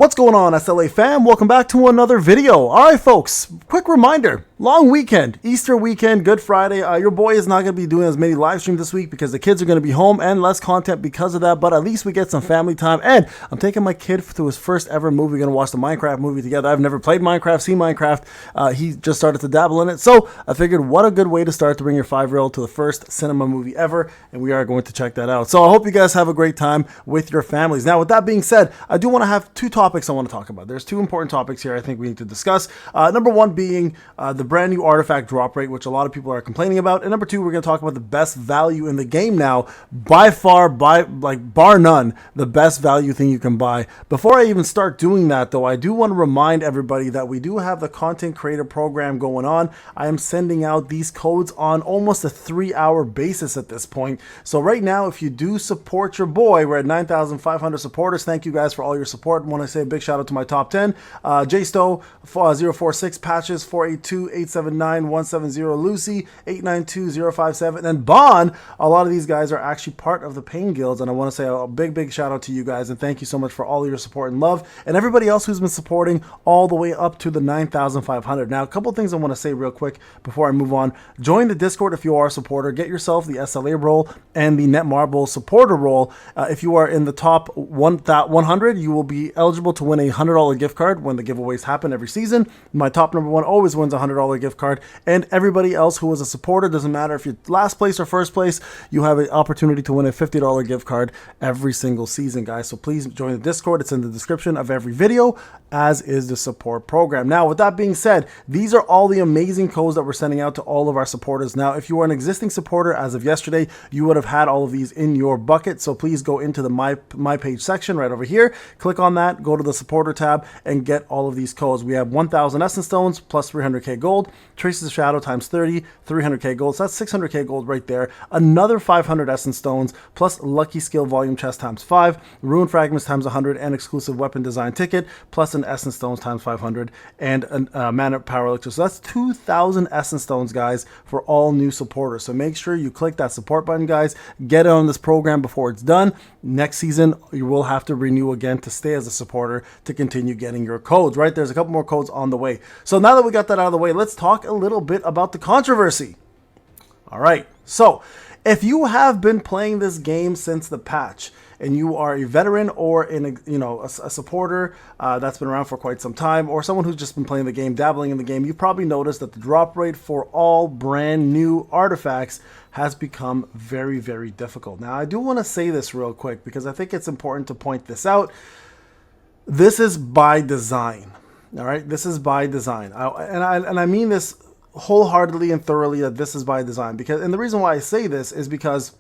What's going on, SLA fam? Welcome back to another video. All right, folks, quick reminder, long weekend, Easter weekend, Good Friday. Your boy is not going to be doing as many live streams this week because the kids are going to be home and less content because of that, but at least we get some family time. And I'm taking my kid to his first ever movie. We're going to watch the Minecraft movie together. I've never played Minecraft, seen Minecraft. He just started to dabble in it. So I figured what a good way to start to bring your 5-year-old to the first cinema movie ever. And we are going to check that out. So I hope you guys have a great time with your families. Now, with that being said, I do want to have two topics I want to talk about. There's two important topics here I think we need to discuss. Number one being the brand new artifact drop rate, which a lot of people are complaining about. And number two, we're going to talk about the best value in the game now. By far, bar none, the best value thing you can buy. Before I even start doing that, though, I do want to remind everybody that we do have the content creator program going on. I am sending out these codes on almost a 3-hour basis at this point. So right now, if you do support your boy, we're at 9,500 supporters. Thank you guys for all your support. I want to say a big shout out to my top 10. JStow 046, Patches 482, 879, 170, Lucy 892, 057, and Bon. A lot of these guys are actually part of the Pain Guilds, and I want to say a big shout out to you guys, and thank you so much for all your support and love, and everybody else who's been supporting all the way up to the 9,500. Now, a couple things I want to say real quick before I move on. Join the Discord if you are a supporter. Get yourself the SLA role and the Netmarble supporter role. If you are in the top 100, you will be eligible to win a $100 gift card when the giveaways happen every season. My top number one always wins a $100 gift card, and everybody else who is a supporter, doesn't matter if you're last place or first place, you have an opportunity to win a $50 gift card every single season, guys. So please join the Discord. It's in the description of every video, as is the support program. Now, with that being said, these are all the amazing codes that we're sending out to all of our supporters. Now, if you are an existing supporter as of yesterday, you would have had all of these in your bucket. So please go into the my page section right over here, click on that, go to the supporter tab, and get all of these codes. We have 1,000 Essence Stones plus 300k gold, Traces of Shadow times 30, 300k gold. So that's 600k gold right there. Another 500 Essence Stones plus Lucky Skill Volume Chest times 5, Rune Fragments times 100, and exclusive weapon design ticket plus an Essence Stones times 500 and a Mana Power Elixir. So that's 2,000 Essence Stones, guys, for all new supporters. So make sure you click that support button, guys. Get on this program before it's done. Next season, you will have to renew again to stay as a supporter to continue getting your codes, right? There's a couple more codes on the way. So now that we got that out of the way, let's talk a little bit about the controversy. All right. So if you have been playing this game since the patch, and you are a veteran or a supporter that's been around for quite some time, or someone who's just been playing the game, dabbling in the game, you've probably noticed that the drop rate for all brand new artifacts has become very difficult. Now, I do want to say this real quick because I think it's important to point this out. This is by design. All right, this is by design, and I mean this wholeheartedly and thoroughly, that this is by design. And the reason why I say this is because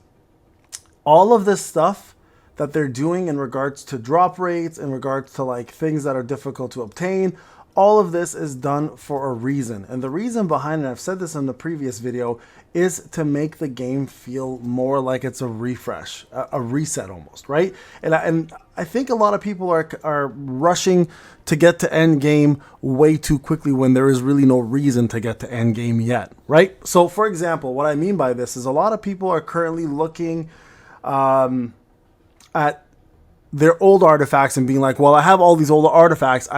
all of this stuff that they're doing in regards to drop rates, in regards to like things that are difficult to obtain, all of this is done for a reason. And the reason behind it, I've said this in the previous video, is to make the game feel more like it's a refresh, a reset almost, right? And I think a lot of people are rushing to get to end game way too quickly when there is really no reason to get to end game yet, right? So for example, what I mean by this is a lot of people are currently looking at their old artifacts and being like, well, I have all these old artifacts.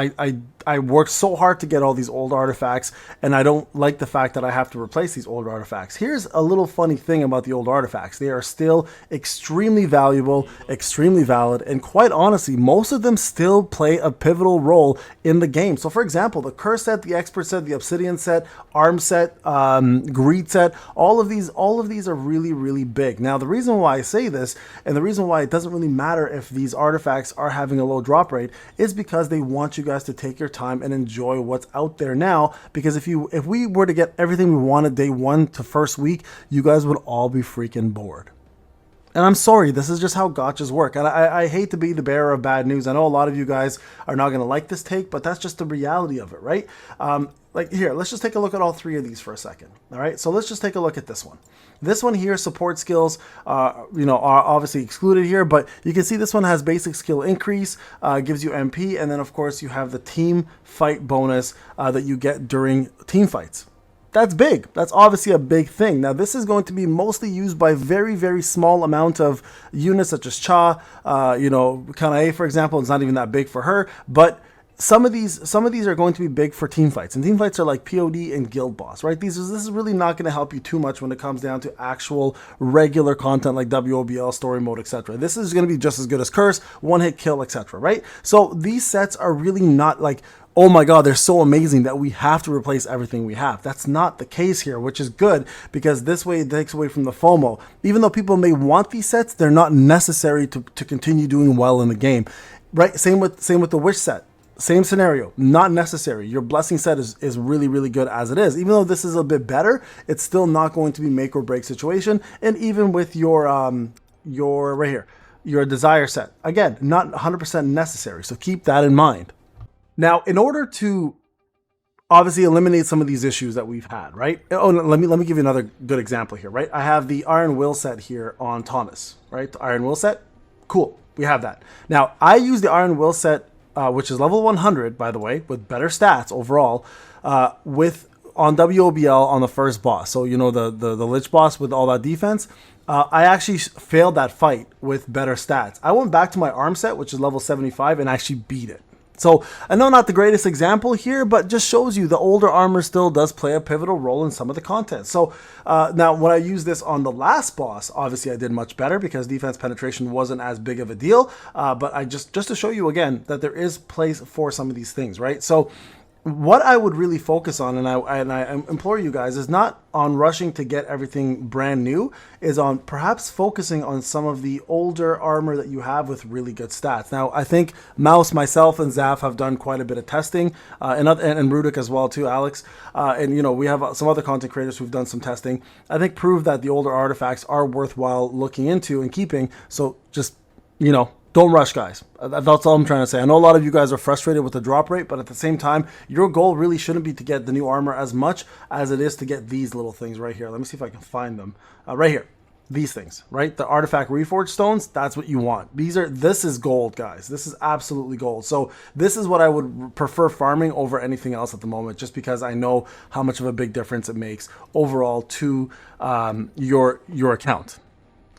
I worked so hard to get all these old artifacts, and I don't like the fact that I have to replace these old artifacts. Here's a little funny thing about the old artifacts. They are still extremely valuable, extremely valid, and quite honestly, most of them still play a pivotal role in the game. So for example, the Curse set, the Expert set, the Obsidian set, Arm set, Greed set, all of these are really big. Now, the reason why I say this, and the reason why it doesn't really matter if these artifacts are having a low drop rate, is because they want you guys to take your time and enjoy what's out there now. Because if we were to get everything we wanted day one to first week, you guys would all be freaking bored. And I'm sorry, this is just how gotchas work. And I hate to be the bearer of bad news. I know a lot of you guys are not going to like this take, but that's just the reality of it, right? Like here, let's just take a look at all three of these for a second. All right, so let's just take a look at this one. This one here, support skills, are obviously excluded here, but you can see this one has basic skill increase, gives you MP, and then of course you have the team fight bonus that you get during team fights. That's big. That's obviously a big thing. Now, this is going to be mostly used by very, very small amount of units such as Cha. Kanae, for example, is not even that big for her. But some of these are going to be big for team fights. And team fights are like POD and Guild Boss, right? This is really not going to help you too much when it comes down to actual regular content like WOBL, story mode, etc. This is going to be just as good as Curse, one-hit kill, etc., right? So these sets are really not like, oh my god, they're so amazing that we have to replace everything we have. That's not the case here, which is good because this way it takes away from the FOMO. Even though people may want these sets, they're not necessary to continue doing well in the game, right? Same with the Wish set. Same scenario, not necessary. Your Blessing set is really, really good as it is. Even though this is a bit better, it's still not going to be make or break situation. And even with your right here, your Desire set, again, not 100% necessary. So keep that in mind. Now, in order to obviously eliminate some of these issues that we've had, right? Oh, let me give you another good example here, right? I have the Iron Will set here on Thomas, right? The Iron Will set, cool, we have that. Now, I use the Iron Will set, which is level 100, by the way, with better stats overall, on WOBL on the first boss. So, you know, the Lich boss with all that defense. I actually failed that fight with better stats. I went back to my arm set, which is level 75, and actually beat it. So I know not the greatest example here, but just shows you the older armor still does play a pivotal role in some of the content. So now when I use this on the last boss, obviously I did much better because defense penetration wasn't as big of a deal. But I just to show you again that there is place for some of these things, right? So what I would really focus on, and I implore you guys, is not on rushing to get everything brand new, is on perhaps focusing on some of the older armor that you have with really good stats. Now, I think Mouse, myself, and Zaf have done quite a bit of testing, and Rudik as well too, Alex. And you know, we have some other content creators who've done some testing. I think prove that the older artifacts are worthwhile looking into and keeping. So just, you know, don't rush, guys. That's all I'm trying to say. I know a lot of you guys are frustrated with the drop rate, but at the same time, your goal really shouldn't be to get the new armor as much as it is to get these little things right here. Let me see if I can find them. Right here. These things, right? The artifact reforged stones, that's what you want. This is gold, guys. This is absolutely gold. So this is what I would prefer farming over anything else at the moment, just because I know how much of a big difference it makes overall to your account.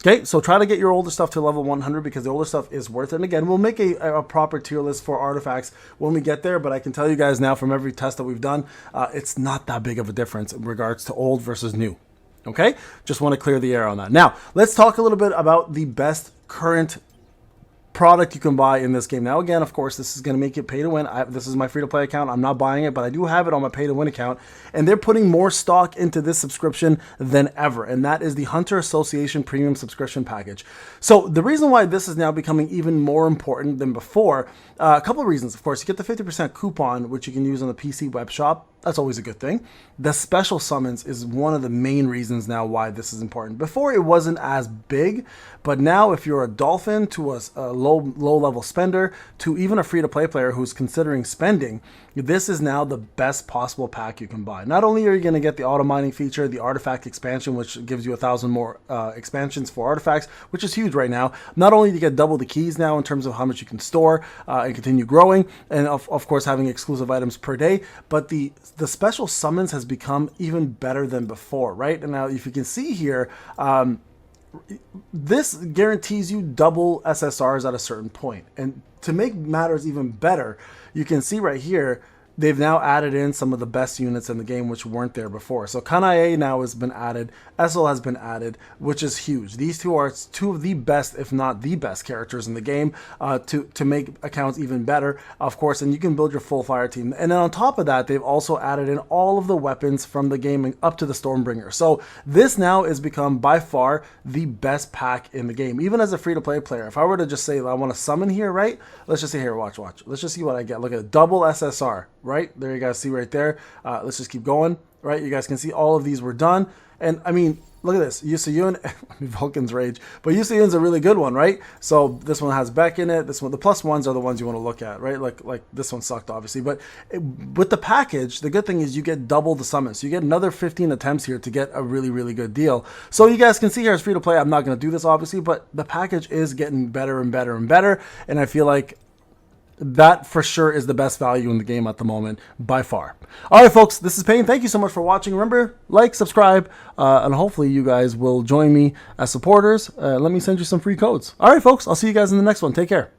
Okay, so try to get your older stuff to level 100 because the older stuff is worth it. And again, we'll make a proper tier list for artifacts when we get there, but I can tell you guys now from every test that we've done, it's not that big of a difference in regards to old versus new. Okay, just want to clear the air on that. Now, let's talk a little bit about the best current product you can buy in this game. Now, again, of course, this is going to make it pay to win. This is my free-to-play account. I'm not buying it, but I do have it on my pay-to-win account, and they're putting more stock into this subscription than ever, and that is the Hunter Association Premium Subscription Package. So the reason why this is now becoming even more important than before, a couple of reasons. Of course, you get the 50% coupon, which you can use on the PC web shop. That's always a good thing. The special summons is one of the main reasons now why this is important. Before, it wasn't as big, but now if you're a dolphin to a low level spender to even a free-to-play player who's considering spending, this is now the best possible pack you can buy. Not only are you going to get the auto mining feature, the artifact expansion, which gives you 1,000 more expansions for artifacts, which is huge right now. Not only do you get double the keys now in terms of how much you can store and continue growing, and of course having exclusive items per day, but the special summons has become even better than before, right? And now if you can see here, this guarantees you double SSRs at a certain point. And to make matters even better, you can see right here, they've now added in some of the best units in the game which weren't there before. So Kanae now has been added, Essel has been added, which is huge. These two are two of the best, if not the best characters in the game to make accounts even better, of course, and you can build your full fire team. And then on top of that, they've also added in all of the weapons from the game up to the Stormbringer. So this now has become by far the best pack in the game. Even as a free-to-play player, if I were to just say I want to summon here, right? Let's just say here, watch. Let's just see what I get. Look at it, double SSR. Right there, you guys see right there. Let's just keep going. Right, you guys can see all of these were done, and I mean, look at this. Yusayun, Vulcan's Rage, but Yusayun's a really good one, right? So this one has Beck in it. This one, the plus ones are the ones you want to look at, right? Like this one sucked, obviously, but with the package, the good thing is you get double the summons. So you get another 15 attempts here to get a really, really good deal. So you guys can see here, it's free to play. I'm not going to do this, obviously, but the package is getting better and better and better, and I feel like that for sure is the best value in the game at the moment, by far. All right, folks, this is Payne. Thank you so much for watching. Remember, like, subscribe, and hopefully you guys will join me as supporters. Let me send you some free codes. All right, folks, I'll see you guys in the next one. Take care.